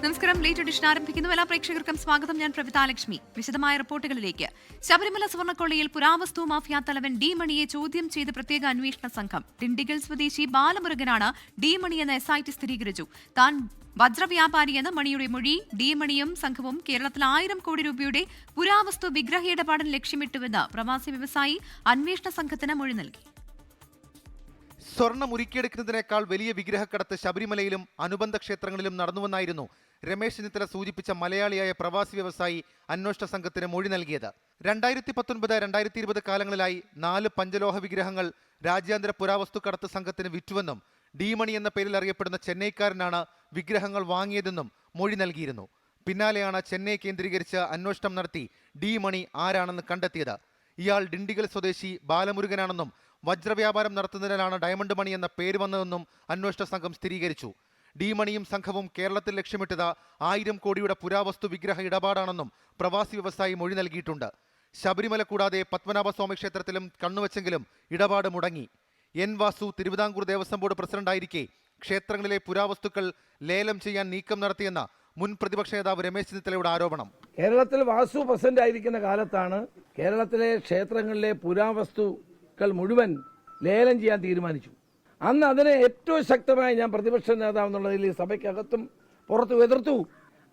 നമസ്കാരം. Late edition ആരംഭിക്കുന്നു. എല്ലാ പ്രേക്ഷകർക്കും സ്വാഗതം. ഞാൻ പ്രവിതാലക്ഷ്മി. വിശദമായ റിപ്പോർട്ടുകളിലേക്ക്. ശബരിമല സ്വർണ്ണക്കൊള്ളയിൽ പുരാവസ്തു മാഫിയ തലവൻ ഡി മണിയെ ചോദ്യം ചെയ്ത് പ്രത്യേക അന്വേഷണ സംഘം. ഡിണ്ടിഗൽ സ്വദേശി ബാലമുരുകനാണ് ഡി മണിയെന്ന് SIT സ്ഥിരീകരിച്ചു. താൻ വജ്രവ്യാപാരിയെന്ന് മണിയുടെ മൊഴി. ഡി മണിയും സംഘവും കേരളത്തിൽ 1000 കോടി രൂപയുടെ പുരാവസ്തു വിഗ്രഹ ഇടപാടിന് ലക്ഷ്യമിട്ടുവെന്ന് പ്രവാസി വ്യവസായി അന്വേഷണ സംഘത്തിന് മൊഴി നൽകി. സ്വർണം ഉരുക്കിയെടുക്കുന്നതിനേക്കാൾ വലിയ വിഗ്രഹക്കടത്ത് ശബരിമലയിലും അനുബന്ധ ക്ഷേത്രങ്ങളിലും നടന്നുവെന്നായിരുന്നു രമേശ് ചെന്നിത്തല സൂചിപ്പിച്ച മലയാളിയായ പ്രവാസി വ്യവസായി അന്വേഷണ സംഘത്തിന് മൊഴി നൽകിയത്. 2019-2020 കാലങ്ങളിലായി 4 പഞ്ചലോഹ വിഗ്രഹങ്ങൾ രാജ്യാന്തര പുരാവസ്തു കടത്ത് സംഘത്തിന് വിറ്റുവെന്നും ഡി മണി എന്ന പേരിൽ അറിയപ്പെടുന്ന ചെന്നൈക്കാരനാണ് വിഗ്രഹങ്ങൾ വാങ്ങിയതെന്നും മൊഴി നൽകിയിരുന്നു. പിന്നാലെയാണ് ചെന്നൈ കേന്ദ്രീകരിച്ച് അന്വേഷണം നടത്തി ഡി മണി ആരാണെന്ന് കണ്ടെത്തിയത്. ഇയാൾ ഡിണ്ടിഗൽ സ്വദേശി ബാലമുരുകനാണെന്നും വജ്രവ്യാപാരം നടത്തുന്നതിനാണ് ഡയമണ്ട് മണി എന്ന പേര് വന്നതെന്നും അന്വേഷണ സംഘം സ്ഥിരീകരിച്ചു. ഡി മണിയും സംഘവും കേരളത്തിൽ ലക്ഷ്യമിട്ടത് 1000 കോടിയുടെ പുരാവസ്തു വിഗ്രഹ ഇടപാടാണെന്നും പ്രവാസി വ്യവസായി മൊഴി നൽകിയിട്ടുണ്ട്. ശബരിമല കൂടാതെ പത്മനാഭസ്വാമി ക്ഷേത്രത്തിലും കണ്ണുവച്ചെങ്കിലും ഇടപാട് മുടങ്ങി. N വാസു തിരുവിതാംകൂർ ദേവസ്വം ബോർഡ് പ്രസിഡന്റായിരിക്കെ ക്ഷേത്രങ്ങളിലെ പുരാവസ്തുക്കൾ ലേലം ചെയ്യാൻ നീക്കം നടത്തിയെന്ന മുൻ പ്രതിപക്ഷ നേതാവ് രമേശ് ചെന്നിത്തലയുടെ ആരോപണം. കേരളത്തിൽ വാസു പ്രസിഡന്റ് ആയിരിക്കുന്ന കാലത്താണ് കേരളത്തിലെ ക്ഷേത്രങ്ങളിലെ പുരാവസ്തുക്കൾ മുഴുവൻ ലേലം ചെയ്യാൻ തീരുമാനിച്ചു. അന്ന് അതിനെ ഏറ്റവും ശക്തമായി ഞാൻ പ്രതിപക്ഷ നേതാവ് എന്നുള്ളതിൽ സഭയ്ക്കകത്തും പുറത്തും എതിർത്തു.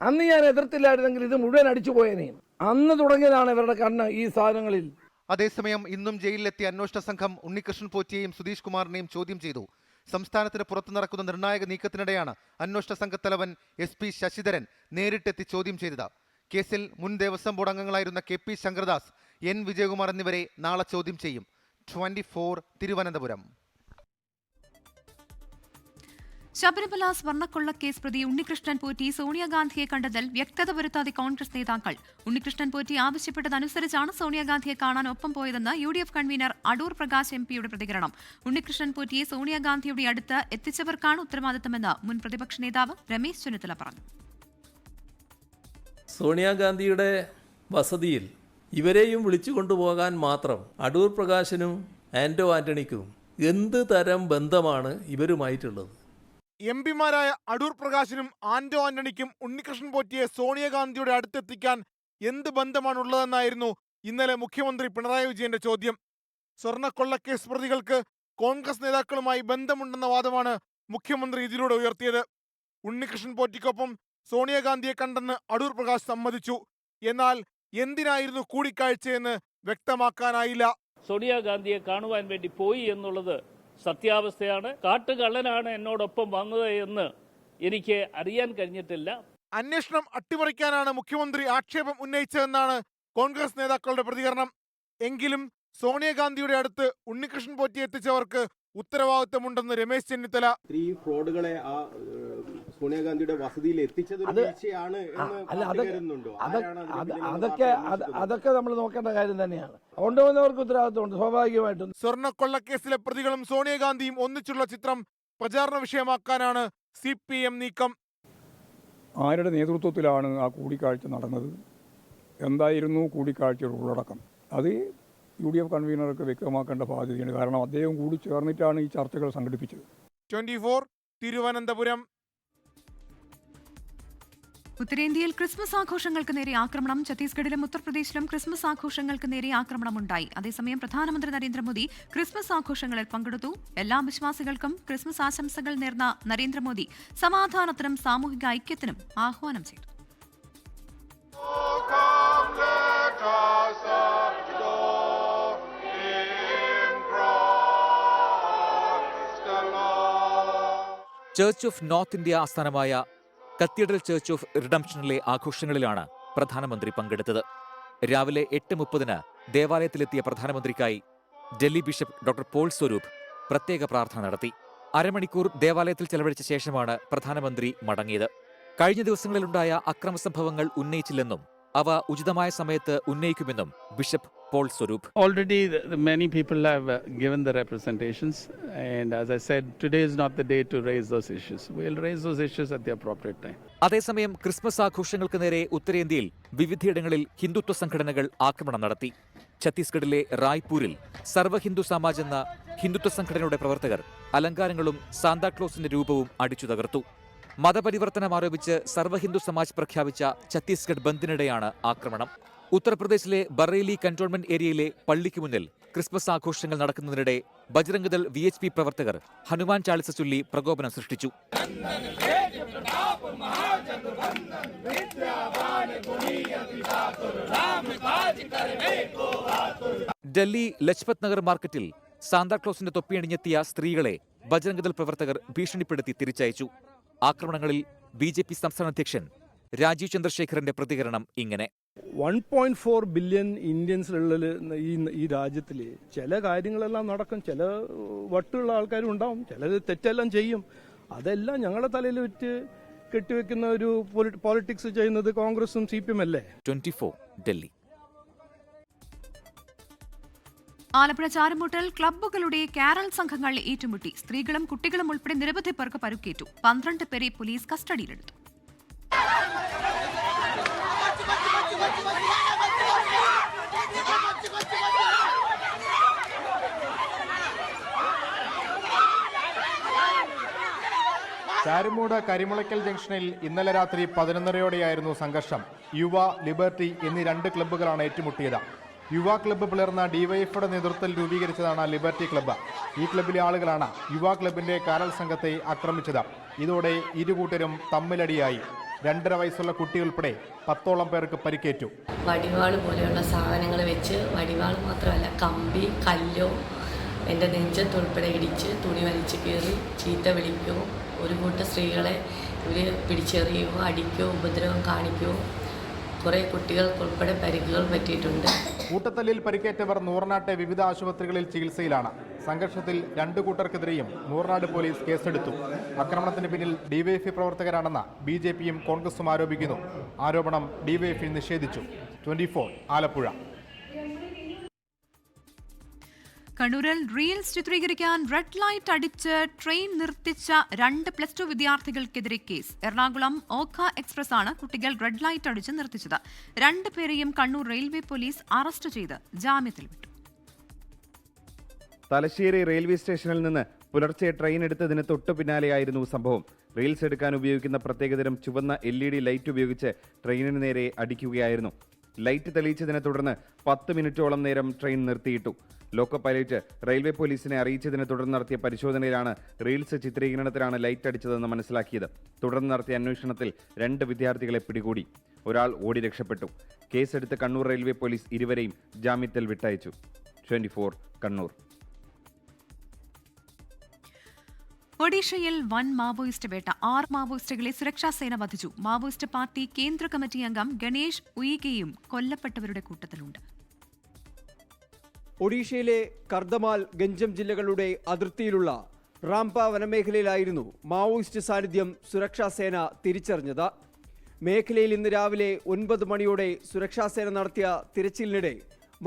അന്ന് ഞാൻ എതിർത്തില്ലായിരുന്നെങ്കിൽ ഇത് മുഴുവൻ അടിച്ചു പോയേനെ. അന്ന് തുടങ്ങിയതാണ് ഇവരുടെ കണ്ണ് ഈ സാധനങ്ങളിൽ. അതേസമയം ഇന്നും ജയിലിലെത്തിയ അന്വേഷണ സംഘം ഉണ്ണികൃഷ്ണൻ പോറ്റിയെയും സുധീഷ് കുമാറിനെയും ചോദ്യം ചെയ്തു. സംസ്ഥാനത്തിന് പുറത്തു നടക്കുന്ന നിർണായക നീക്കത്തിനിടെയാണ് അന്വേഷണ സംഘത്തലവൻ SP ശശിധരൻ നേരിട്ടെത്തി ചോദ്യം ചെയ്തത്. കേസിൽ മുൻ ദേവസ്വം ബോർഡ് അംഗങ്ങളായിരുന്ന KP ശങ്കർദാസ്, N വിജയകുമാർ എന്നിവരെ നാളെ ചോദ്യം ചെയ്യും. 24 തിരുവനന്തപുരം. ശബരിമല സ്വർണ്ണക്കൊള്ളക്കേസ് പ്രതി ഉണ്ണികൃഷ്ണൻ പോറ്റി സോണിയാഗാന്ധിയെ കണ്ടതിൽ വ്യക്തത വരുത്താതെ കോൺഗ്രസ് നേതാക്കൾ. ഉണ്ണികൃഷ്ണൻ പോറ്റി ആവശ്യപ്പെട്ടതനുസരിച്ചാണ് സോണിയാഗാന്ധിയെ കാണാൻ ഒപ്പം പോയതെന്ന് UDF convener Adoor Prakash MP പ്രതികരണം. ഉണ്ണികൃഷ്ണൻ പോറ്റിയെ സോണിയാഗാന്ധിയുടെ അടുത്ത് എത്തിച്ചവർക്കാണ് ഉത്തരവാദിത്തമെന്ന് മുൻ പ്രതിപക്ഷ നേതാവ് രമേശ് ചെന്നിത്തല പറഞ്ഞു. സോണിയാഗാന്ധിയുടെ വസതിയിൽ ഇവരെയും വിളിച്ചു കൊണ്ടുപോകാൻ മാത്രം അടൂർ പ്രകാശിനും ആന്റണിക്കും എന്ത് തരം ബന്ധമാണ് ഇവരുമായിട്ടുള്ളത്? MP-മാരായ അടൂർ പ്രകാശിനും ആന്റണിക്കും ഉണ്ണികൃഷ്ണൻ പോറ്റിയെ സോണിയാഗാന്ധിയുടെ അടുത്തെത്തിക്കാൻ എന്ത് ബന്ധമാണുള്ളതെന്നായിരുന്നു ഇന്നലെ മുഖ്യമന്ത്രി പിണറായി വിജയന്റെ ചോദ്യം. സ്വർണ്ണക്കൊള്ളക്കേസ് പ്രതികൾക്ക് കോൺഗ്രസ് നേതാക്കളുമായി ബന്ധമുണ്ടെന്ന വാദമാണ് മുഖ്യമന്ത്രി ഇതിലൂടെ ഉയർത്തിയത്. ഉണ്ണികൃഷ്ണൻ പോറ്റിക്കൊപ്പം സോണിയാഗാന്ധിയെ കണ്ടെന്ന് അടൂർ പ്രകാശ് സമ്മതിച്ചു. എന്നാൽ എന്തിനായിരുന്നു കൂടിക്കാഴ്ചയെന്ന് വ്യക്തമാക്കാനായില്ല. സോണിയാഗാന്ധിയെ കാണുവാൻ വേണ്ടി പോയി എന്നുള്ളത് സത്യാവസ്ഥയാണ്. കാട്ടുകള്ളനാണ് എന്നോടൊപ്പം വന്നത് എന്ന് എനിക്ക് അറിയാൻ കഴിഞ്ഞിട്ടില്ല. അന്വേഷണം അട്ടിമറിക്കാനാണ് മുഖ്യമന്ത്രി ആക്ഷേപം ഉന്നയിച്ചതെന്നാണ് കോൺഗ്രസ് നേതാക്കളുടെ പ്രതികരണം. എങ്കിലും സോണിയാഗാന്ധിയുടെ അടുത്ത് ഉണ്ണികൃഷ്ണൻ പോറ്റി എത്തിച്ചവർക്ക് ഉത്തരവാദിത്തമുണ്ടെന്ന് രമേശ് ചെന്നിത്തല. ഈ ഫ്രോഡുകളെ സോണിയാഗാന്ധിയുടെ വസതിയിൽ എത്തിച്ചത് അതൊക്കെ നമ്മൾ നോക്കേണ്ട കാര്യം തന്നെയാണ്. കൊണ്ടുവന്നവർക്ക് ഉത്തരവാദിത്തമുണ്ട് സ്വാഭാവികമായിട്ടും. സ്വർണ്ണക്കൊള്ളക്കേസിലെ പ്രതികളും സോണിയാഗാന്ധിയും ഒന്നിച്ചുള്ള ചിത്രം പ്രചാരണ വിഷയമാക്കാനാണ് CPM നീക്കം. ആരുടെ നേതൃത്വത്തിലാണ് ആ കൂടിക്കാഴ്ച നടന്നത്? എന്തായിരുന്നു കൂടിക്കാഴ്ചയുടെ ഉള്ളടക്കം? അത് UDF കൺവീനർക്ക് വ്യക്തമാക്കേണ്ട ബാധ്യതയാണ്. കാരണം അദ്ദേഹം കൂടി ചേർന്നിട്ടാണ് ഈ ചർച്ചകൾ സംഘടിപ്പിച്ചത്. 24 തിരുവനന്തപുരം. ഉത്തരേന്ത്യയിൽ ക്രിസ്മസ് ആഘോഷങ്ങൾക്ക് നേരെ ആക്രമണം. ഛത്തീസ്ഗഡിലും ഉത്തർപ്രദേശിലും ക്രിസ്മസ് ആഘോഷങ്ങൾക്ക് നേരെ ആക്രമണമുണ്ടായി. അതേസമയം പ്രധാനമന്ത്രി നരേന്ദ്രമോദി ക്രിസ്മസ് ആഘോഷങ്ങളിൽ പങ്കെടുത്തു. എല്ലാ വിശ്വാസികൾക്കും ക്രിസ്മസ് ആശംസകൾ നേർന്ന നരേന്ദ്രമോദി സമാധാനത്തിനും സാമൂഹിക ഐക്യത്തിനും ആഹ്വാനം ചെയ്തു. ചർച്ച് ഓഫ് നോർത്ത് ഇന്ത്യ ആസ്ഥാനമായ കത്തീഡ്രൽ ചർച്ച് ഓഫ് റിഡംപ്ഷനിലെ ആഘോഷങ്ങളിലാണ് പ്രധാനമന്ത്രി പങ്കെടുത്തത്. രാവിലെ 8:30 ദേവാലയത്തിലെത്തിയ പ്രധാനമന്ത്രിക്കായി Delhi bishop doctor Paul Swaroop പ്രത്യേക പ്രാർത്ഥന നടത്തി. അരമണിക്കൂർ ദേവാലയത്തിൽ ചെലവഴിച്ച ശേഷമാണ് പ്രധാനമന്ത്രി മടങ്ങിയത്. കഴിഞ്ഞ ദിവസങ്ങളിലുണ്ടായ അക്രമസംഭവങ്ങൾ ഉന്നയിച്ചില്ലെന്നും അവ ഉചിതമായ സമയത്ത് ഉന്നയിക്കുമെന്നും bishop Paul Swaroop. Already many people have given the representations, and as I said, today is not the day to raise those issues. We'll raise those issues at the appropriate time. അതേസമയം ക്രിസ്മസ് ആഘോഷങ്ങൾക്ക് നേരെ ഉത്തരേന്ത്യയിൽ വിവിധയിടങ്ങളിൽ ഹിന്ദുത്വ സംഘടനകൾ ആക്രമണം നടത്തി. ഛത്തീസ്ഗഡിലെ റായ്പൂരിൽ സർവ്വ ഹിന്ദു സമാജ് എന്ന ഹിന്ദുത്വ സംഘടനയുടെ പ്രവർത്തകർ അലങ്കാരങ്ങളും സാന്താക്ലോസിന്റെ രൂപവും അടിച്ചു തകർത്തു. മതപരിവർത്തനം ആരോപിച്ച് സർവ്വഹിന്ദു സമാജ് പ്രഖ്യാപിച്ച ഛത്തീസ്ഗഡ് ബന്ദിനിടെയാണ് ആക്രമണം. ഉത്തർപ്രദേശിലെ ബറേലി കന്റോൺമെന്റ് ഏരിയയിലെ പള്ളിക്ക് മുന്നിൽ ക്രിസ്മസ് ആഘോഷങ്ങൾ നടക്കുന്നതിനിടെ ബജ്രംഗ് ദൾ VHP പ്രവർത്തകർ ഹനുമാൻ ചാലിസ ചൊല്ലി പ്രകോപനം സൃഷ്ടിച്ചു. ഡൽഹി ലജ്പത് നഗർ മാർക്കറ്റിൽ സാന്താക്ലോസിന്റെ തൊപ്പിയണിഞ്ഞെത്തിയ സ്ത്രീകളെ ബജ്രംഗ് ദൾ പ്രവർത്തകർ ഭീഷണിപ്പെടുത്തി തിരിച്ചയച്ചു. ആക്രമണങ്ങളിൽ BJP സംസ്ഥാന അധ്യക്ഷൻ രാജീവ് ചന്ദ്രശേഖറിന്റെ പ്രതികരണം ഇങ്ങനെ: 1.4 ബില്യൺ ഇന്ത്യൻസിലുള്ള ഈ രാജ്യത്തിൽ ചില കാര്യങ്ങളെല്ലാം നടക്കും, ചില വട്ടുള്ള ആൾക്കാരും ഉണ്ടാവും, ചിലർ തെറ്റെല്ലാം ചെയ്യും. അതെല്ലാം ഞങ്ങളുടെ തലയിൽ വെച്ച് കെട്ടിവെക്കുന്ന ഒരു പോളിറ്റിക്സ് ചെയ്യുന്നത് കോൺഗ്രസും CPM അല്ലേ. 24 ഡൽഹി. ആലപ്പുഴ ചാരുമൂട്ടിൽ ക്ലബ്ബുകളുടെ കാരൽ സംഘങ്ങൾ ഏറ്റുമുട്ടി. സ്ത്രീകളും കുട്ടികളും ഉൾപ്പെടെ നിരവധി പേർക്ക് പരുക്കേറ്റു. 12 പേരെ പോലീസ് കസ്റ്റഡിയിലെടുത്തു. ചാരുമൂട് കരിമുളയ്ക്കൽ ജംഗ്ഷനിൽ ഇന്നലെ രാത്രി 11:30യോടെയായിരുന്നു സംഘർഷം. യുവ, ലിബർട്ടി എന്നീ 2 ക്ലബ്ബുകളാണ് ഏറ്റുമുട്ടിയത്. യുവ ക്ലബ്ബ് പിളർന്ന ഡിവൈഎഫ്ഐയുടെ നേതൃത്വത്തിൽ രൂപീകരിച്ചതാണ് ലിബർട്ടി ക്ലബ്ബ്. ഈ ക്ലബ്ബിലെ ആളുകളാണ് യുവ ക്ലബിന്റെ കാരൽ സംഘത്തെ ആക്രമിച്ചത്. ഇതോടെ ഇരുകൂട്ടരും തമ്മിലടിയായി. 2.5 വയസ്സുള്ള കുട്ടി ഉൾപ്പെടെ 10ഓളം പേർക്ക് പരിക്കേറ്റു. വടിവാൾ പോലെയുള്ള സാധനങ്ങൾ വെച്ച്, വടിവാൾ മാത്രമല്ല കമ്പി, കല്ലോ എൻ്റെ നെഞ്ചത്തുൾപ്പെടെ ഇടിച്ച് തുണി വലിച്ചു കയറി ചീത്ത വിളിക്കുകയോ, ഒരു കൂട്ടം സ്ത്രീകളെ ഇവർ പിടിച്ചെറിയുകയോ അടിക്കുകയോ ഉപദ്രവം കാണിക്കുകയോ, കുറേ കുട്ടികൾക്കുൾപ്പെടെ പരിക്കുകൾ പറ്റിയിട്ടുണ്ട്. കൂട്ടത്തല്ലിൽ പരിക്കേറ്റവർ നൂറനാട്ടെ വിവിധ ആശുപത്രികളിൽ ചികിത്സയിലാണ്. സംഘർഷത്തിൽ 2 കൂട്ടർക്കെതിരെയും നൂറനാട് പോലീസ് കേസെടുത്തു. ആക്രമണത്തിന് പിന്നിൽ ഡിവൈഎഫ്ഐ പ്രവർത്തകരാണെന്ന് BJPയും കോൺഗ്രസും ആരോപിക്കുന്നു. ആരോപണം ഡിവൈഎഫ്ഐ നിഷേധിച്ചു. 24 ആലപ്പുഴ. കണ്ണൂരിൽ റീൽസ് ചിത്രീകരിക്കാൻ റെഡ് ലൈറ്റ് അടിച്ച് ട്രെയിൻ നിർത്തിച്ച 2 +2 വിദ്യാർത്ഥികൾക്കെതിരെ കേസ്. എറണാകുളം ഓഖ എക്സ്പ്രസ് ആണ് കുട്ടികൾ റെഡ് ലൈറ്റ് അടിച്ച് നിർത്തിച്ചത്. 2 പേരെയും കണ്ണൂർ റെയിൽവേ പോലീസ് അറസ്റ്റ് ചെയ്ത് ജാമ്യത്തിൽ വിട്ടു. തലശ്ശേരി റെയിൽവേ സ്റ്റേഷനിൽ നിന്ന് പുലർച്ചെ ട്രെയിൻ എടുത്തതിന് തൊട്ടു പിന്നാലെയായിരുന്നു സംഭവം. റീൽസ് എടുക്കാൻ ഉപയോഗിക്കുന്ന പ്രത്യേകതരം ചുവന്ന LED ലൈറ്റ് ഉപയോഗിച്ച് ട്രെയിനിന് നേരെ അടിക്കുകയായിരുന്നു. ലൈറ്റ് തെളിയിച്ചതിനെ തുടർന്ന് 10 മിനിറ്റോളം നേരം ട്രെയിൻ നിർത്തിയിട്ടു. ലോക്കോ പൈലറ്റ് റെയിൽവേ പോലീസിനെ അറിയിച്ചതിനെ തുടർന്ന് നടത്തിയ പരിശോധനയിലാണ് റീൽസ് ചിത്രീകരണത്തിലാണ് ലൈറ്റ് അടിച്ചതെന്ന് മനസ്സിലാക്കിയത്. തുടർന്ന് നടത്തിയ അന്വേഷണത്തിൽ 2 വിദ്യാർത്ഥികളെ പിടികൂടി. ഒരാൾ ഓടി രക്ഷപ്പെട്ടു. കേസെടുത്ത് കണ്ണൂർ റെയിൽവേ പോലീസ് ഇരുവരെയും ജാമ്യത്തിൽ വിട്ടയച്ചു. 24 കണ്ണൂർ. ഒഡീഷയിൽ വൻ മാവോയിസ്റ്റ് വേട്ട. 6 മാവോയിസ്റ്റുകളെ സുരക്ഷാ സേന വധിച്ചു. മാവോയിസ്റ്റ് പാർട്ടി കേന്ദ്ര കമ്മിറ്റി അംഗം ഗണേഷ് ഉയികയും കൊല്ലപ്പെട്ടവരുടെ കൂട്ടത്തിലുണ്ട്. ഒഡീഷയിലെ കർദമാൽ, ഗഞ്ചം ജില്ലകളുടെ അതിർത്തിയിലുള്ള റാംപ വനമേഖലയിലായിരുന്നു മാവോയിസ്റ്റ് സാന്നിധ്യം സുരക്ഷാ സേന തിരിച്ചറിഞ്ഞത്. മേഖലയിൽ ഇന്ന് രാവിലെ 9 മണിയോടെ സുരക്ഷാസേന നടത്തിയ തിരച്ചിലിനിടെ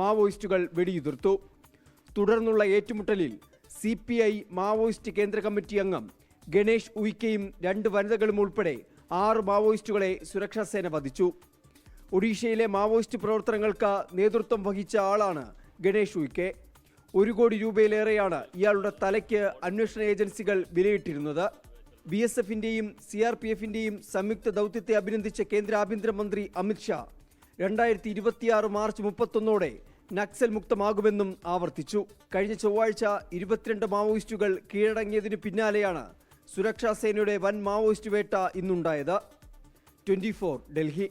മാവോയിസ്റ്റുകൾ വെടിയുതിർത്തു. തുടർന്നുള്ള ഏറ്റുമുട്ടലിൽ CPI മാവോയിസ്റ്റ് കേന്ദ്ര കമ്മിറ്റി അംഗം ഗണേഷ് ഉയിക്കയും 2 വനിതകളും ഉൾപ്പെടെ 6 മാവോയിസ്റ്റുകളെ സുരക്ഷാസേന വധിച്ചു. ഒഡീഷയിലെ മാവോയിസ്റ്റ് പ്രവർത്തനങ്ങൾക്ക് നേതൃത്വം വഹിച്ച ആളാണ് ഗണേഷ് ഉയിക്കെ. 1 കോടി രൂപയിലേറെയാണ് ഇയാളുടെ തലയ്ക്ക് അന്വേഷണ ഏജൻസികൾ വിലയിട്ടിരുന്നത്. BSFന്റെയും CRPFന്റെയും സംയുക്ത ദൗത്യത്തെ അഭിനന്ദിച്ച കേന്ദ്ര ആഭ്യന്തരമന്ത്രി അമിത്ഷാ 2026 മാർച്ച് 31ഓടെ നക്സൽ മുക്തമാകുമെന്നും ആവർത്തിച്ചു. കഴിഞ്ഞ ചൊവ്വാഴ്ച 22 മാവോയിസ്റ്റുകൾ കീഴടങ്ങിയതിനു പിന്നാലെയാണ് സുരക്ഷാ സേനയുടെ വൻ മാവോയിസ്റ്റ് വേട്ട ഇന്നുണ്ടായത്. 24 ഡൽഹി.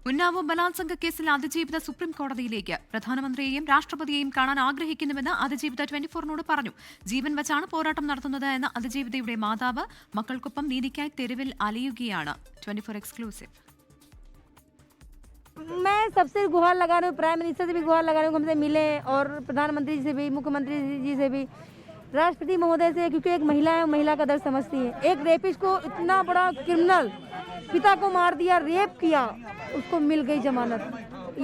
ഉന്നാവോ ബലാത്സംഗ കേസിൽ അതിജീവിത സുപ്രീം കോടതിയിലേക്ക്. പ്രധാനമന്ത്രിയെയും രാഷ്ട്രപതിയെയും കാണാൻ ആഗ്രഹിക്കുന്നുവെന്ന് അതിജീവിത 24നോട് പറഞ്ഞു. ജീവൻ വച്ചാണ് പോരാട്ടം നടത്തുന്നത് എന്ന അതിജീവിതയുടെ മാതാവ് മക്കൾക്കൊപ്പം നീതിക്കായി തെരുവിൽ അലയുകയാണ്. 24 एक्सक्लूसिव. मैं सबसे गुहार लगा रही हूँ, प्राइम मिनिस्टर से भी गुहार लगा रही हूँ, हमसे मिले, और प्रधानमंत्री जी से भी, मुख्यमंत्री जी से भी, राष्ट्रपति महोदय से, क्योंकि एक महिला है, महिला का दर्द समझती है. एक रेपिस्ट को, इतना बड़ा क्रिमिनल, पिता को मार दिया, रेप किया, उसको मिल गई जमानत.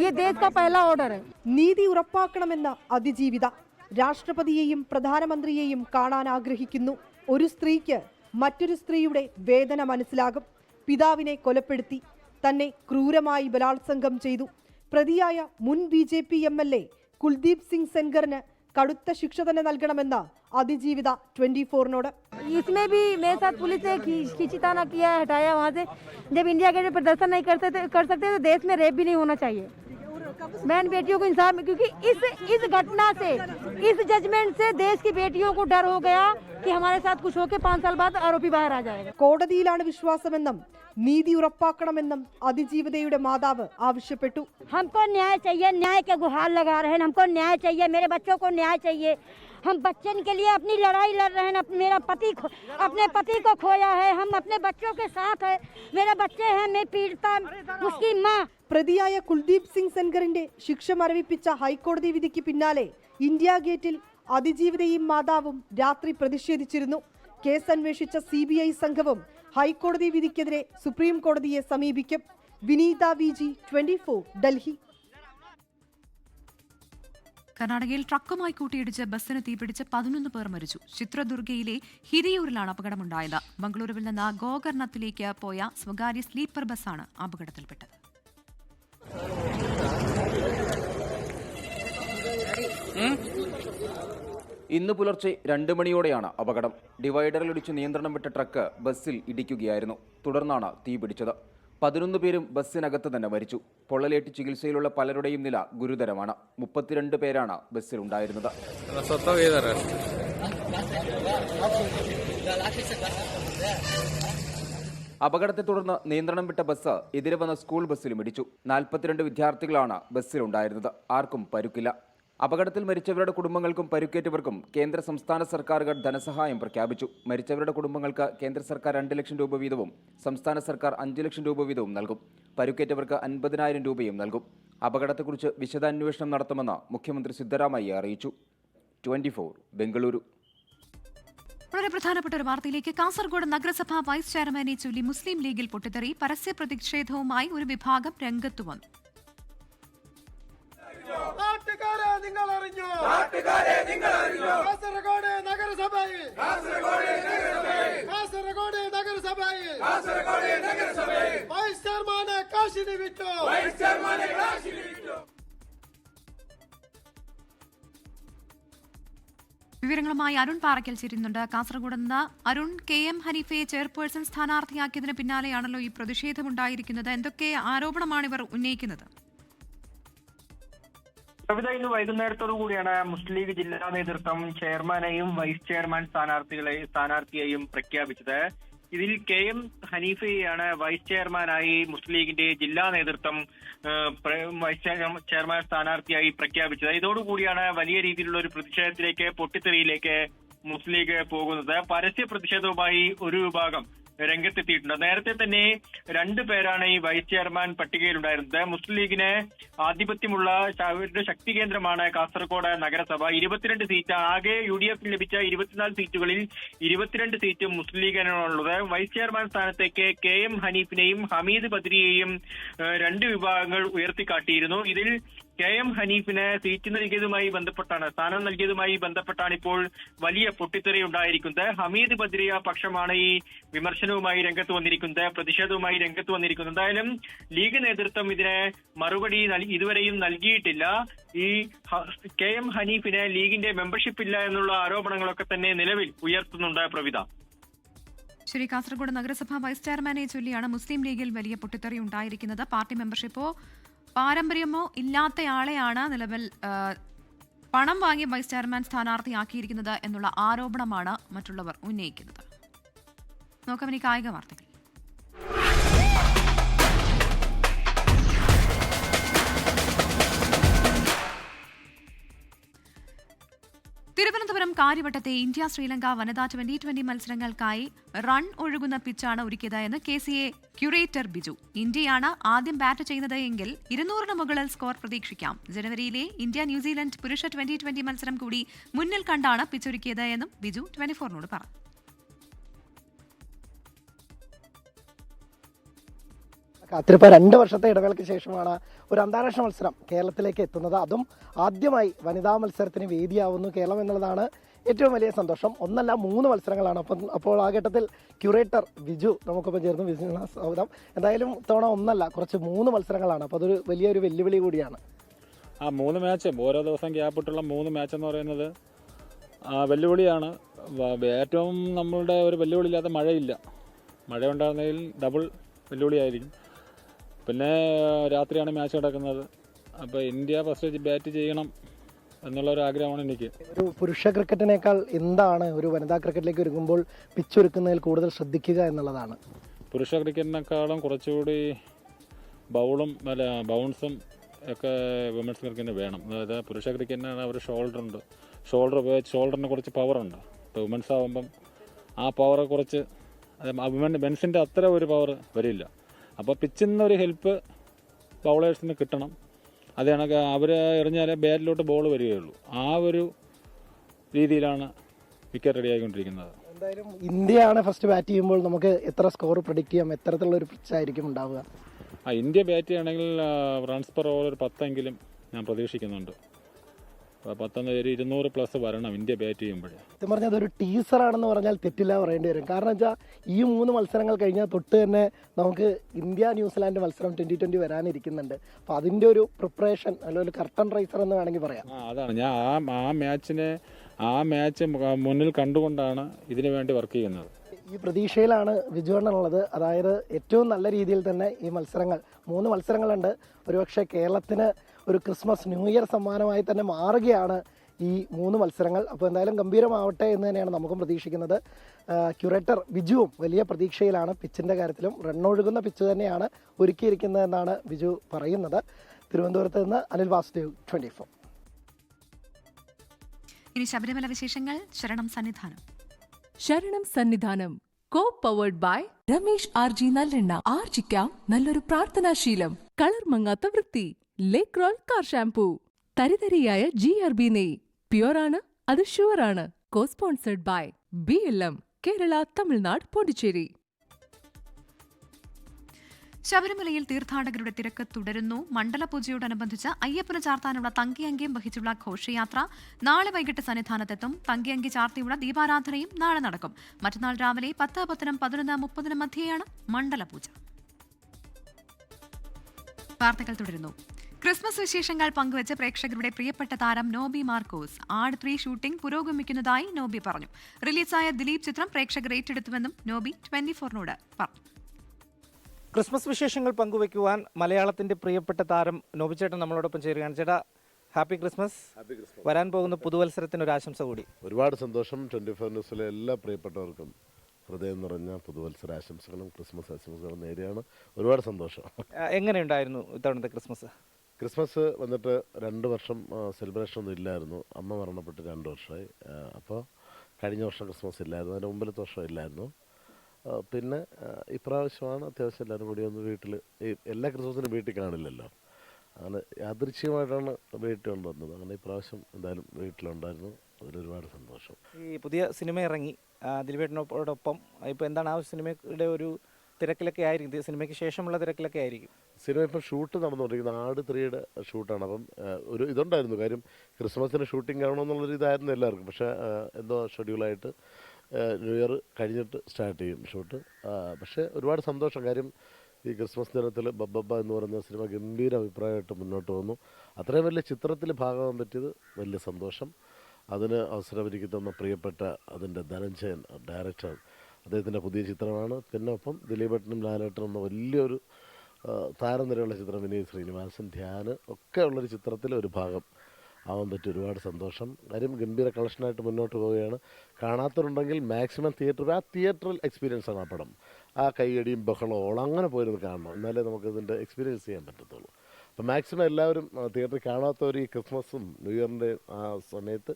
ये देश का पहला ऑर्डर है. നീതി ഉറപ്പാക്കണമെന്ന അതിജീവിത രാഷ്ട്രപതിയെയും പ്രധാനമന്ത്രിയെയും കാണാൻ ആഗ്രഹിക്കുന്നു. ഒരു സ്ത്രീക്ക് മറ്റൊരു സ്ത്രീയുടെ വേദന മനസ്സിലാകും. പിതാവിനെ കൊലപ്പെടുത്തി, തന്നെ ക്രൂരമായി ബലാത്സംഗം ചെയ്തു. പ്രതിയായ മുൻ BJP MLA കുൽദീപ് സിംഗ് സെൻഗറിന് കടുത്ത ശിക്ഷ തന്നെ നൽകണമെന്ന് അതിജീവിത 24-നോട്. इसमें भी मेरे साथ पुलिस ने खींचताना किया, हटाया वहाँ से. जब इंडिया गेट पे प्रदर्शन नहीं कर सकते तो देश में रेप भी नहीं होना चाहिए. बहन बेटियों को इंसाफ, क्योंकि इस घटना से, इस जजमेंट से देश की बेटियों को डर हो गया कि हमारे साथ कुछ होके 5 साल बाद आरोपी बाहर आ जाएगा. കോടതിയിലാണ് വിശ്വാസമെന്നും നീതി ഉറപ്പാക്കണമെന്നും അതിജീവിതയുടെ മാതാവ് ആവശ്യപ്പെട്ടു. हमको न्याय चाहिए, न्याय के गुहार लगा रहे हैं. हमको न्याय चाहिए, मेरे बच्चों को न्याय चाहिए. हम बच्चन के लिए अपनी लड़ाई लड़ रहे हैं. मेरा पति अपने पति को खोया है, हम अपने बच्चों के साथ है. मेरे बच्चे हैं, मैं पीड़िता उसकी माँ. പ്രതിയായ കുൽദീപ് സിംഗ് സെൻഗറിന്റെ ശിക്ഷ മരവിപ്പിച്ച ഹൈക്കോടതി വിധിക്ക് പിന്നാലെ ഇന്ത്യ ഗേറ്റിൽ അതിജീവിതയും മാതാവും രാത്രി പ്രതിഷേധിച്ചിരുന്നു. കേസ് അന്വേഷിച്ച CBI സംഘവും ഹൈക്കോടതി വിധിക്കെതിരെ സുപ്രീം കോടതിയെ സമീപിക്കും. വിനീത VG 24 ഡൽഹി. കർണാടകയിൽ ട്രക്കുമായി കൂട്ടിയിടിച്ച് ബസ്സിന് തീപിടിച്ച് 11 പേർ മരിച്ചു. ചിത്രദുർഗയിലെ ഹിരിയൂരിലാണ് അപകടമുണ്ടായത്. ബംഗളൂരുവിൽ നിന്ന് ഗോകർണത്തിലേക്ക് പോയ സ്വകാര്യ സ്ലീപ്പർ ബസ്സാണ് അപകടത്തിൽപ്പെട്ടത്. ഇന്ന് പുലർച്ചെ 2 മണിയോടെയാണ് അപകടം. ഡിവൈഡറിലിടിച്ച് നിയന്ത്രണം വിട്ട ട്രക്ക് ബസ്സിൽ ഇടിക്കുകയായിരുന്നു. തുടർന്നാണ് തീപിടിച്ചത്. 11 പേരും ബസ്സിനകത്ത് തന്നെ മരിച്ചു. പൊള്ളലേറ്റ് ചികിത്സയിലുള്ള പലരുടെയും നില ഗുരുതരമാണ്. 32 പേരാണ് ബസ്സിലുണ്ടായിരുന്നത്. അപകടത്തെ തുടർന്ന് നിയന്ത്രണം വിട്ട ബസ് എതിരെ വന്ന സ്കൂൾ ബസ്സിലും ഇടിച്ചു. 42 വിദ്യാർത്ഥികളാണ് ബസ്സിലുണ്ടായിരുന്നത്. ആർക്കും പരുക്കില്ല. അപകടത്തിൽ മരിച്ചവരുടെ കുടുംബങ്ങൾക്കും പരുക്കേറ്റവർക്കും കേന്ദ്ര സംസ്ഥാന സർക്കാരുകൾ ധനസഹായം പ്രഖ്യാപിച്ചു. മരിച്ചവരുടെ കുടുംബങ്ങൾക്ക് കേന്ദ്ര സർക്കാർ 2 ലക്ഷം രൂപ വീതവും സംസ്ഥാന സർക്കാർ 5 ലക്ഷം രൂപ വീതവും നൽകും. പരുക്കേറ്റവർക്ക് 50,000 രൂപയും നൽകും. അപകടത്തെക്കുറിച്ച് വിശദാന്വേഷണം നടത്തുമെന്ന് മുഖ്യമന്ത്രി സിദ്ധരാമയ്യ അറിയിച്ചു. 24 ബംഗളൂരു. വളരെ പ്രധാനപ്പെട്ട ഒരു വാർത്തയിലേക്ക്. കാസർഗോഡ് നഗരസഭാ വൈസ് ചെയർമാനെ ചൊല്ലി മുസ്ലിം ലീഗിൽ പൊട്ടിത്തെറി. പരസ്യ പ്രതിഷേധവുമായി ഒരു വിഭാഗം രംഗത്തു വന്നു. കാസർഗോഡ് നഗരസഭയിൽ വൈസ് ചെയർമാനെ കാശിനി വിട്ടു. വിവരങ്ങളുമായി അരുൺ പാറയ്ക്കൽ ചേരുന്നുണ്ട്. കാസർഗോഡ് നിന്ന് അരുൺ, KM ഹനീഫയെ ചെയർപേഴ്സൺ സ്ഥാനാർത്ഥിയാക്കിയതിന് പിന്നാലെയാണല്ലോ ഈ പ്രതിഷേധമുണ്ടായിരിക്കുന്നത്. എന്തൊക്കെ ആരോപണമാണ് ഇവർ ഉന്നയിക്കുന്നത്? ഇന്ന് വൈകുന്നേരത്തോടു കൂടിയാണ് മുസ്ലിം ലീഗ് ജില്ലാ നേതൃത്വം ചെയർമാനെയും വൈസ് ചെയർമാൻ സ്ഥാനാർത്ഥിയെയും പ്രഖ്യാപിച്ചത്. ഇതിൽ KM ഹനീഫയെയാണ് വൈസ് ചെയർമാനായി മുസ്ലിം ലീഗിന്റെ ജില്ലാ നേതൃത്വം വൈസ് ചെയർമാൻ സ്ഥാനാർത്ഥിയായി പ്രഖ്യാപിച്ചത്. ഇതോടുകൂടിയാണ് വലിയ രീതിയിലുള്ള ഒരു പ്രതിഷേധത്തിലേക്ക്, പൊട്ടിത്തെറിയിലേക്ക് മുസ്ലിം ലീഗ് പോകുന്നത്. പരസ്യ പ്രതിഷേധവുമായി ഒരു വിഭാഗം രംഗത്തെത്തിയിട്ടുണ്ട്. നേരത്തെ തന്നെ 2 പേരാണ് ഈ വൈസ് ചെയർമാൻ പട്ടികയിലുണ്ടായിരുന്നത്. മുസ്ലിം ലീഗിന് ആധിപത്യമുള്ള ശക്തി കേന്ദ്രമാണ് കാസർഗോഡ് നഗരസഭ. 22 സീറ്റ് ആകെ UDF ലഭിച്ച 24 സീറ്റുകളിൽ 22 സീറ്റ് മുസ്ലിം ലീഗിനാണുള്ളത്. വൈസ് ചെയർമാൻ സ്ഥാനത്തേക്ക് KM ഹനീഫിനെയും ഹമീദ് ബദ്രിയെയും 2 വിഭാഗങ്ങൾ ഉയർത്തിക്കാട്ടിയിരുന്നു. ഇതിൽ KM ഹനീഫിന് സീറ്റ് നൽകിയതുമായി ബന്ധപ്പെട്ടാണ്, സ്ഥാനം നൽകിയതുമായി ബന്ധപ്പെട്ടാണ് ഇപ്പോൾ വലിയ പൊട്ടിത്തെറി ഉണ്ടായിരിക്കുന്നത്. ഹമീദ് ബദ്രിയ പക്ഷമാണ് ഈ വിമർശനവുമായി രംഗത്ത് വന്നിരിക്കുന്നത്, പ്രതിഷേധവുമായി രംഗത്ത് വന്നിരിക്കുന്നത്. എന്തായാലും ലീഗ് നേതൃത്വം ഇതിന് മറുപടി ഇതുവരെയും നൽകിയിട്ടില്ല. ഈ KM ഹനീഫിന് ലീഗിന്റെ മെമ്പർഷിപ്പ് ഇല്ല എന്നുള്ള ആരോപണങ്ങളൊക്കെ തന്നെ നിലവിൽ ഉയർത്തുന്നുണ്ട്. പ്രവിത. ശരി, കാസർഗോഡ് നഗരസഭാ വൈസ് ചെയർമാനെ ചൊല്ലിയാണ് മുസ്ലിം ലീഗിൽ വലിയ പൊട്ടിത്തെറി ഉണ്ടായിരിക്കുന്നത്. പാർട്ടി മെമ്പർഷിപ്പോ പാരമ്പര്യമോ ഇല്ലാത്തയാളെയാണ് നിലവിൽ പണം വാങ്ങി വൈസ് ചെയർമാൻ സ്ഥാനാർത്ഥിയാക്കിയിരിക്കുന്നത് എന്നുള്ള ആരോപണമാണ് മറ്റുള്ളവർ ഉന്നയിക്കുന്നത്. നോക്കാം ഇനി കായിക വാർത്തകൾ. തിരുവനന്തപുരം കാര്യവട്ടത്തെ ഇന്ത്യ ശ്രീലങ്ക വനിതാ 2020 മത്സരങ്ങൾക്കായി റൺ ഒഴുകുന്ന പിച്ചാണ് ഒരുക്കിയത് എന്ന് KCA ക്യൂറേറ്റർ ബിജു. ഇന്ത്യയാണ് ആദ്യം ബാറ്റ് ചെയ്യുന്നത് എങ്കിൽ 200-ന് മുകളിൽ സ്കോർ പ്രതീക്ഷിക്കാം. ജനുവരിയിലെ ഇന്ത്യ ന്യൂസിലൻഡ് പുരുഷ 2020 മത്സരം കൂടി മുന്നിൽ കണ്ടാണ് പിച്ചൊരുക്കിയത് എന്നും ബിജു 24-നോട് പറഞ്ഞു. കാത്തിരിപ്പ് 2 വർഷത്തെ ഇടവേളയ്ക്ക് ശേഷമാണ് ഒരു അന്താരാഷ്ട്ര മത്സരം കേരളത്തിലേക്ക് എത്തുന്നത്. അതും ആദ്യമായി വനിതാ മത്സരത്തിന് വേദിയാവുന്നു കേരളം എന്നുള്ളതാണ് ഏറ്റവും വലിയ സന്തോഷം. 1 അല്ല 3 മത്സരങ്ങളാണ്. അപ്പോൾ ആ ഘട്ടത്തിൽ ക്യൂറേറ്റർ ബിജു നമുക്കൊപ്പം ചേർന്ന്. ബിജു സ്വാഗതം. എന്തായാലും തവണ 1 അല്ല, കുറച്ച് 3 മത്സരങ്ങളാണ്. അപ്പോൾ അതൊരു വലിയൊരു വെല്ലുവിളി കൂടിയാണ്. ആ 3 മാച്ച് ഓരോ ദിവസം ഗ്യാപ്പിട്ടുള്ള 3 മാച്ച് എന്ന് പറയുന്നത് വെല്ലുവിളിയാണ്. ഏറ്റവും നമ്മളുടെ ഒരു വെല്ലുവിളിയില്ലാത്ത മഴയില്ല. മഴ ഉണ്ടാകുന്നതിൽ ഡബിൾ വെല്ലുവിളിയായിരിക്കും. പിന്നെ രാത്രിയാണ് മാച്ച് നടക്കുന്നത്. അപ്പോൾ ഇന്ത്യ ഫസ്റ്റ് ബാറ്റ് ചെയ്യണം എന്നുള്ളൊരു ആഗ്രഹമാണ് എനിക്ക്. ഒരു പുരുഷ ക്രിക്കറ്റിനേക്കാൾ എന്താണ് ഒരു വനിതാ ക്രിക്കറ്റിലേക്ക് ഒരുങ്ങുമ്പോൾ പിച്ചൊരുക്കുന്നതിൽ കൂടുതൽ ശ്രദ്ധിക്കുക എന്നുള്ളതാണ്? പുരുഷ ക്രിക്കറ്റിനേക്കാളും കുറച്ചുകൂടി ബൗൺസും ഒക്കെ വിമൻസ് ക്രിക്കറ്റിന് വേണം. അതായത് പുരുഷ ക്രിക്കറ്റിന് ഒരു ഷോൾഡറുണ്ട്, ഷോൾഡറിന് കുറച്ച് പവറുണ്ട്. ഇപ്പോൾ വിമൻസ് ആകുമ്പം ആ പവർ കുറച്ച് മെൻസിൻ്റെ അത്ര ഒരു പവർ വരില്ല. അപ്പോൾ പിച്ചിൽ നിന്നൊരു ഹെൽപ്പ് ബൗളേഴ്സിന് കിട്ടണം. അത് കണക്ക് അവർ എറിഞ്ഞാലേ ബാറ്റിലോട്ട് ബോൾ വരികയുള്ളൂ. ആ ഒരു രീതിയിലാണ് വിക്കറ്റ് റെഡിയായിക്കൊണ്ടിരിക്കുന്നത്. എന്തായാലും ഇന്ത്യയാണ് ഫസ്റ്റ് ബാറ്റ് ചെയ്യുമ്പോൾ നമുക്ക് എത്ര സ്കോർ പ്രഡിക്റ്റ് ചെയ്യാം? എത്തരത്തിലുള്ള ഒരു പിച്ചായിരിക്കും ഉണ്ടാവുക? ഇന്ത്യ ബാറ്റ് ചെയ്യുകയാണെങ്കിൽ റൺസ് പെർ ഓവർ ഒരു 10 ഞാൻ പ്രതീക്ഷിക്കുന്നുണ്ട്. 200+ വരണം ഇന്ത്യ ബാറ്റ് ചെയ്യുമ്പോഴേ. സത്യം പറഞ്ഞാൽ അതൊരു ടീസറാണെന്ന് പറഞ്ഞാൽ തെറ്റില്ല പറയേണ്ടി വരും. കാരണം വെച്ചാൽ ഈ 3 മത്സരങ്ങൾ കഴിഞ്ഞാൽ തൊട്ട് തന്നെ നമുക്ക് ഇന്ത്യ ന്യൂസിലാൻഡ് മത്സരം 2020 വരാനിരിക്കുന്നുണ്ട്. അപ്പോൾ അതിൻ്റെ ഒരു പ്രിപ്പറേഷൻ അല്ലെങ്കിൽ ഒരു കർട്ടൻ റൈസർ എന്ന് വേണമെങ്കിൽ പറയാം. അതാണ് ഞാൻ ആ മാച്ച് മുന്നിൽ കണ്ടുകൊണ്ടാണ് ഇതിനു വേണ്ടി വർക്ക് ചെയ്യുന്നത്. ഈ പ്രതീക്ഷയിലാണ് വിജുവണ്ണനുള്ളത്. അതായത് ഏറ്റവും നല്ല രീതിയിൽ തന്നെ ഈ മത്സരങ്ങൾ 3 മത്സരങ്ങളുണ്ട്. ഒരുപക്ഷെ കേരളത്തിന് ഒരു ക്രിസ്മസ് ന്യൂ ഇയർ സമ്മാനമായി തന്നെ മാറുകയാണ് ഈ 3 മത്സരങ്ങൾ. അപ്പോൾ എന്തായാലും ഗംഭീരമാവട്ടെ എന്ന് തന്നെയാണ് നമുക്കും പ്രതീക്ഷിക്കുന്നത്. ക്യൂറേറ്റർ ബിജുവും വലിയ പ്രതീക്ഷയിലാണ് പിച്ചിൻ്റെ കാര്യത്തിലും. റണ്ണൊഴുകുന്ന പിച്ച് തന്നെയാണ് ഒരുക്കിയിരിക്കുന്നതെന്നാണ് ബിജു പറയുന്നത്. തിരുവനന്തപുരത്ത് നിന്ന് അനിൽ വാസുദേവ്, 24. ഇനി ശബരിമല വിശേഷങ്ങൾ. ശരണം Sannidhanam co powered by Ramesh RG നല്ലെണ്ണ. ആർജിക്കാം നല്ലൊരു പ്രാർത്ഥനാശീലം. കളർ മങ്ങാത്ത വൃത്തി. Lake roll car shampoo. തരിതരിയായ GRB നെയ്. പ്യുവറാണ്, അത് ഷുവറാണ്. Co sponsored by BLM, Kerala, Tamil Nadu, Pondicherry. ശബരിമലയിൽ തീർത്ഥാടകരുടെ തിരക്ക് തുടരുന്നു. മണ്ഡലപൂജയോടനുബന്ധിച്ച് അയ്യപ്പന് ചാർത്താനുള്ള തങ്കിയങ്കിയും വഹിച്ചുള്ള ഘോഷയാത്ര നാളെ വൈകിട്ട് സന്നിധാനത്തെത്തും. തങ്കിയങ്കി ചാർത്തിയുള്ള ദീപാരാധനയും നാളെ നടക്കും. മറ്റന്നാൾ രാവിലെ 10, 10, 11, 30 മധ്യേയാണ് മണ്ഡലപൂജ. വാർത്തകൾ തുടരുന്നു. ക്രിസ്മസ് വിശേഷങ്ങൾ പങ്കുവച്ച് പ്രേക്ഷകരുടെ പ്രിയപ്പെട്ട താരം നോബി മാർക്കോസ്. ആട് 3 ഷൂട്ടിംഗ് പുരോഗമിക്കുന്നതായി നോബി പറഞ്ഞു. റിലീസായ ദിലീപ് ചിത്രം പ്രേക്ഷകർ ഏറ്റെടുത്തുവെന്നും നോബി 24നോട് പറഞ്ഞു. ക്രിസ്മസ് വിശേഷങ്ങൾ പങ്കുവയ്ക്കുവാൻ മലയാളത്തിന്റെ പ്രിയപ്പെട്ട താരം നോബിച്ചേട്ടൻ നമ്മളോടൊപ്പം ചേരുകയാണ്. ചേട്ടാ, ഹാപ്പി ക്രിസ്മസ്. വരാൻ പോകുന്ന പുതുവത്സരത്തിന് ഒരു ആശംസ കൂടി. ഒരുപാട് സന്തോഷം. 24 ന്യൂസിലെ എല്ലാ പ്രിയപ്പെട്ടവർക്കും ഹൃദയം നിറഞ്ഞ പുതുവത്സര ആശംസകളും ക്രിസ്മസ് ആശംസകളും നേരെയാണ്. ഒരുപാട് സന്തോഷം. എങ്ങനെയുണ്ടായിരുന്നു ഇത്തവണത്തെ ക്രിസ്മസ്? ക്രിസ്മസ് വന്നിട്ട് 2 വർഷം സെലിബ്രേഷൻ ഒന്നും ഇല്ലായിരുന്നു. അമ്മ മരണപ്പെട്ട് 2 വർഷമായി. അപ്പോൾ കഴിഞ്ഞ വർഷം ക്രിസ്മസ് ഇല്ലായിരുന്നു, അതിന് മുമ്പിലത്തെ വർഷം ഇല്ലായിരുന്നു. പിന്നെ ഇപ്രാവശ്യമാണ് അത്യാവശ്യം എല്ലാവരും കൂടി ഒന്ന് വീട്ടിൽ, എല്ലാ ക്രിസ്മസിനും വീട്ടിൽ കാണില്ലല്ലോ, അങ്ങനെ യാദൃച്ഛികമായിട്ടാണ് വീട്ടിൽ കൊണ്ടുവന്നത്. അങ്ങനെ ഇപ്രാവശ്യം എന്തായാലും വീട്ടിലുണ്ടായിരുന്നു. അതിലൊരുപാട് സന്തോഷം. ഈ പുതിയ സിനിമ ഇറങ്ങി ദിലീപേട്ടനോടൊപ്പം, ഇപ്പോൾ എന്താണ് ആ സിനിമയുടെ ഒരു തിരക്കിലൊക്കെ ആയിരിക്കും, സിനിമയ്ക്ക് ശേഷമുള്ള തിരക്കിലൊക്കെ ആയിരിക്കും? സിനിമ ഇപ്പം ഷൂട്ട് നടന്നുകൊണ്ടിരിക്കുന്നത് ആട് 3യുടെ ഷൂട്ടാണ്. അപ്പം ഒരു ഇതുണ്ടായിരുന്നു, കാര്യം ക്രിസ്മസിന് ഷൂട്ടിംഗ് ആവണമെന്നുള്ളൊരു ഇതായിരുന്നു എല്ലാവർക്കും. പക്ഷേ എന്തോ ഷെഡ്യൂളായിട്ട് ന്യൂ ഇയർ കഴിഞ്ഞിട്ട് സ്റ്റാർട്ട് ചെയ്യും ഷൂട്ട്. പക്ഷേ ഒരുപാട് സന്തോഷം, കാര്യം ഈ ക്രിസ്മസ് ദിനത്തിൽ ബബ്ബ എന്ന് പറയുന്ന സിനിമ ഗംഭീര അഭിപ്രായമായിട്ട് മുന്നോട്ട് വന്നു. അത്രയും വലിയ ചിത്രത്തിൽ ഭാഗമാകാൻ പറ്റിയത് വലിയ സന്തോഷം. അതിന് അവസരമൊരുക്കി തന്ന പ്രിയപ്പെട്ട അതിൻ്റെ ധനഞ്ജയൻ ഡയറക്ടർ, അദ്ദേഹത്തിൻ്റെ പുതിയ ചിത്രമാണ്. പിന്നെ ഒപ്പം ദിലീപേട്ടനും ലാലേട്ടനും എന്ന വലിയൊരു താരനിരയുള്ള ചിത്രം, വിനീത് ശ്രീനിവാസൻ, ധ്യാന് ഒക്കെ ഉള്ളൊരു ചിത്രത്തിൽ ഒരു ഭാഗം ആവാൻ പറ്റി. ഒരുപാട് സന്തോഷം. കാര്യം ഗംഭീര കളക്ഷനായിട്ട് മുന്നോട്ട് പോവുകയാണ്. കാണാത്തവരുണ്ടെങ്കിൽ മാക്സിമം തിയേറ്ററിൽ എക്സ്പീരിയൻസ് ആണ് ആ പടം. ആ കൈയടിയും ബഹളവും അങ്ങനെ പോയിരുന്ന് കാണണം, എന്നാലേ നമുക്കിതിൻ്റെ എക്സ്പീരിയൻസ് ചെയ്യാൻ പറ്റത്തുള്ളൂ. അപ്പോൾ മാക്സിമം എല്ലാവരും തിയേറ്ററിൽ കാണാത്തവർ ഈ ക്രിസ്മസും ന്യൂ ഇയറിൻ്റെ ആ സമയത്ത്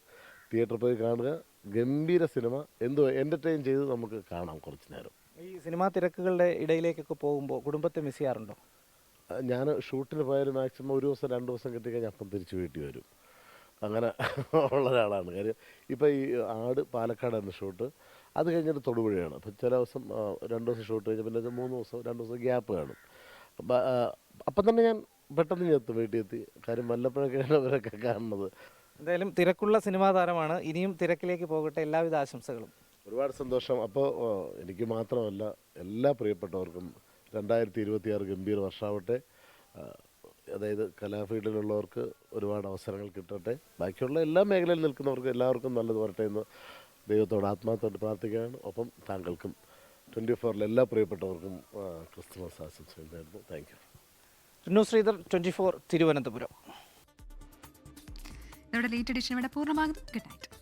തിയേറ്ററിൽ പോയി കാണുക. ഗംഭീര സിനിമ, എന്തോ എൻ്റർടൈൻ ചെയ്ത് നമുക്ക് കാണാം കുറച്ച് നേരം. ഈ സിനിമാ തിരക്കുകളുടെ ഇടയിലേക്കൊക്കെ പോകുമ്പോൾ കുടുംബത്തെ മിസ് ചെയ്യാറുണ്ടോ? ഞാൻ ഷൂട്ടിന് പോയാലും മാക്സിമം 1 ദിവസം 2 ദിവസം കിട്ടിക്കഴിഞ്ഞാൽ അപ്പം തിരിച്ച് വീട്ടിൽ വരും. അങ്ങനെ ഉള്ള ഒരാളാണ്. കാര്യം ഇപ്പോൾ ഈ ആട് പാലക്കാടായിരുന്നു ഷൂട്ട്, അത് കഴിഞ്ഞിട്ട് തൊടുപുഴയാണ്. അപ്പോൾ ചില ദിവസം 2 ദിവസം ഷൂട്ട് കഴിഞ്ഞ് പിന്നെ 3 ദിവസം 2 ദിവസം ഗ്യാപ്പ് കാണും. അപ്പം തന്നെ ഞാൻ പെട്ടെന്ന് എത്തും, വീട്ടിൽ എത്തി. കാര്യം വല്ലപ്പോഴൊക്കെയാണ് അവരൊക്കെ കാണുന്നത്. എന്തായാലും തിരക്കുള്ള സിനിമാ താരമാണ്, ഇനിയും തിരക്കിലേക്ക് പോകട്ടെ. എല്ലാവിധ ആശംസകളും. ഒരുപാട് സന്തോഷം. അപ്പോൾ എനിക്ക് മാത്രമല്ല എല്ലാ പ്രിയപ്പെട്ടവർക്കും 2026 ഗംഭീര വർഷമാവട്ടെ. അതായത് കലാഫീൽഡിലുള്ളവർക്ക് ഒരുപാട് അവസരങ്ങൾ കിട്ടട്ടെ. ബാക്കിയുള്ള എല്ലാ മേഖലയിൽ നിൽക്കുന്നവർക്ക് എല്ലാവർക്കും നല്ലത് വരട്ടെ എന്ന് ദൈവത്തോട് ആത്മാർത്ഥമായിട്ട് പ്രാർത്ഥിക്കുകയാണ്. ഒപ്പം താങ്കൾക്കും 24 എല്ലാ പ്രിയപ്പെട്ടവർക്കും ക്രിസ്തുമസ് ആശംസകൾ നേരുന്നു. Thank you. റിനു ശ്രീധർ, 24 തിരുവനന്തപുരം. ഇതോടെ ലേറ്റ് എഡിഷൻ ഇവിടെ പൂർണ്ണമാകുന്നു. Good night.